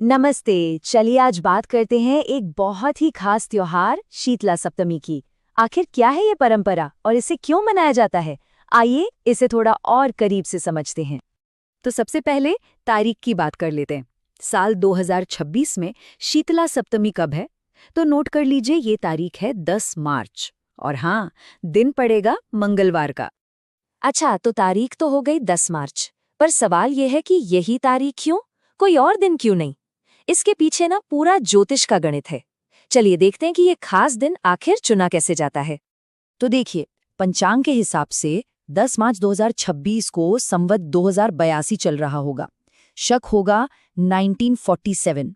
नमस्ते। चलिए आज बात करते हैं एक बहुत ही खास त्योहार शीतला सप्तमी की। आखिर क्या है ये परंपरा और इसे क्यों मनाया जाता है? आइए इसे थोड़ा और करीब से समझते हैं। तो सबसे पहले तारीख की बात कर लेते हैं। साल 2026 में शीतला सप्तमी कब है? तो नोट कर लीजिए, ये तारीख है 10 मार्च। और हाँ, दिन पड़ेगा मंगलवार का। अच्छा, तो तारीख तो हो गई 10 मार्च, पर सवाल ये है कि यही तारीख क्यों? कोई और दिन क्यों नहीं? इसके पीछे ना पूरा ज्योतिष का गणित है। चलिए देखते हैं कि ये खास दिन आखिर चुना कैसे जाता है। तो देखिए, पंचांग के हिसाब से 10 मार्च 2026 को संवत 2082 चल रहा होगा। शक होगा 1947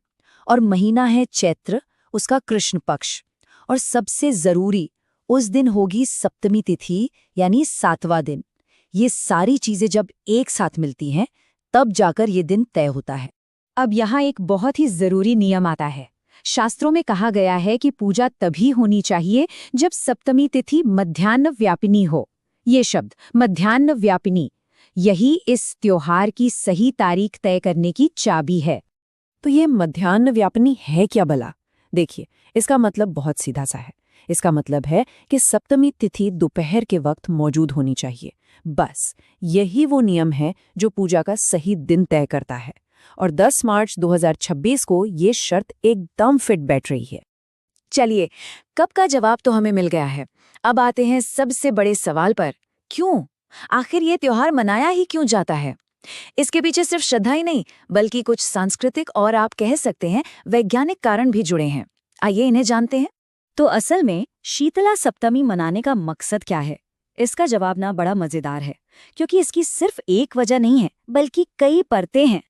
और महीना है चैत्र, उसका कृष्ण पक्ष। और सबसे जरूरी, उस दिन होगी सप्तमी तिथि यानी 7वां दिन। ये सारी चीजें जब एक साथ मिलती हैं तब जाकर ये दिन तय होता है। अब यहाँ एक बहुत ही जरूरी नियम आता है। शास्त्रों में कहा गया है कि पूजा तभी होनी चाहिए जब सप्तमी तिथि मध्याह्न व्यापिनी हो। ये शब्द मध्याह्न व्यापिनी, यही इस त्योहार की सही तारीख तय करने की चाबी है। तो ये मध्याह्न व्यापिनी है क्या भला? देखिए, इसका मतलब बहुत सीधा सा है। इसका मतलब है कि सप्तमी तिथि दोपहर के वक्त मौजूद होनी चाहिए। बस यही वो नियम है जो पूजा का सही दिन तय करता है। और 10 मार्च 2026 को ये शर्त एकदम फिट बैठ रही है। चलिए, कब का जवाब तो हमें मिल गया है। अब आते हैं सबसे बड़े सवाल पर। क्यों? आखिर ये त्योहार मनाया ही क्यों जाता है? इसके पीछे सिर्फ श्रद्धा ही नहीं, बल्कि कुछ सांस्कृतिक और आप कह सकते हैं वैज्ञानिक कारण भी जुड़े हैं। आइए इन्हें जानते हैं। तो असल में शीतला सप्तमी मनाने का मकसद क्या है? इसका जवाब ना बड़ा मजेदार है, क्योंकि इसकी सिर्फ एक वजह नहीं है, बल्कि कई परतें हैं।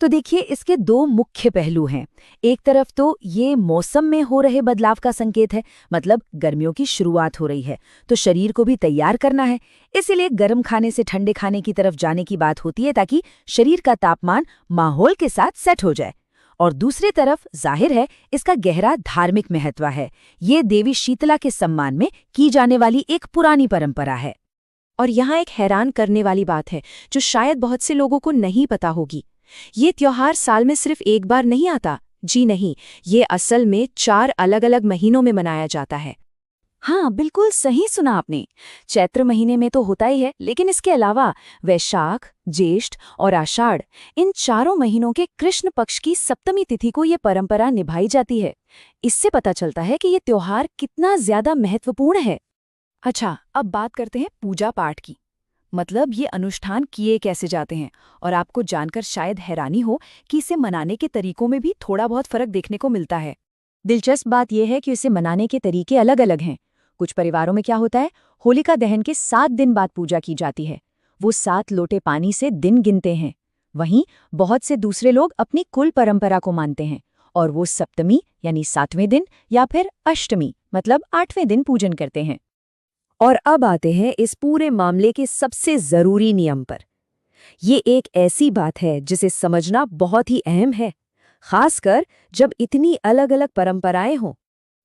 तो देखिए, इसके दो मुख्य पहलू हैं। एक तरफ तो ये मौसम में हो रहे बदलाव का संकेत है, मतलब गर्मियों की शुरुआत हो रही है, तो शरीर को भी तैयार करना है। इसीलिए गर्म खाने से ठंडे खाने की तरफ जाने की बात होती है, ताकि शरीर का तापमान माहौल के साथ सेट हो जाए। और दूसरी तरफ जाहिर है इसका गहरा धार्मिक महत्व है। ये देवी शीतला के सम्मान में की जाने वाली एक पुरानी परंपरा है। और यहाँ एक हैरान करने वाली बात है, जो शायद बहुत से लोगों को नहीं पता होगी। ये त्योहार साल में सिर्फ एक बार नहीं आता। जी नहीं, ये असल में 4 अलग-अलग महीनों में मनाया जाता है। हाँ, बिल्कुल सही सुना आपने। चैत्र महीने में तो होता ही है, लेकिन इसके अलावा वैशाख, ज्येष्ठ और आषाढ़, इन चारों महीनों के कृष्ण पक्ष की सप्तमी तिथि को ये परंपरा निभाई जाती है। इससे पता चलता है कि ये त्योहार कितना ज्यादा महत्वपूर्ण है। अच्छा, अब बात करते हैं पूजा पाठ की। मतलब ये अनुष्ठान किए कैसे जाते हैं। और आपको जानकर शायद हैरानी हो कि इसे मनाने के तरीकों में भी थोड़ा बहुत फर्क देखने को मिलता है। दिलचस्प बात यह है कि इसे मनाने के तरीके अलग अलग हैं। कुछ परिवारों में क्या होता है, होलिका दहन के 7 दिन बाद पूजा की जाती है। वो 7 लोटे पानी से दिन गिनते हैं। वहीं बहुत से दूसरे लोग अपनी कुल परंपरा को मानते हैं और वो सप्तमी यानी 7वें दिन या फिर अष्टमी मतलब 8वें दिन पूजन करते हैं। और अब आते हैं इस पूरे मामले के सबसे जरूरी नियम पर। ये एक ऐसी बात है जिसे समझना बहुत ही अहम है, खासकर जब इतनी अलग अलग परंपराएं हों।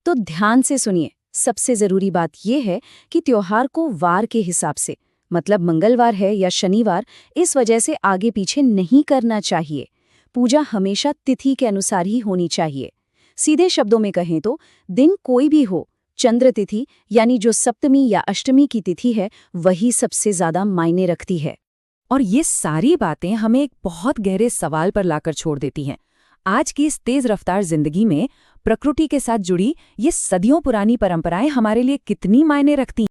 तो ध्यान से सुनिए। सबसे जरूरी बात यह है कि त्योहार को वार के हिसाब से, मतलब मंगलवार है या शनिवार, इस वजह से आगे पीछे नहीं करना चाहिए। पूजा हमेशा तिथि के अनुसार ही होनी चाहिए। सीधे शब्दों में कहें तो दिन कोई भी हो, चंद्र तिथि यानी जो सप्तमी या अष्टमी की तिथि है वही सबसे ज्यादा मायने रखती है। और ये सारी बातें हमें एक बहुत गहरे सवाल पर लाकर छोड़ देती हैं। आज की इस तेज रफ्तार जिंदगी में प्रकृति के साथ जुड़ी ये सदियों पुरानी परंपराएं हमारे लिए कितनी मायने रखती हैं?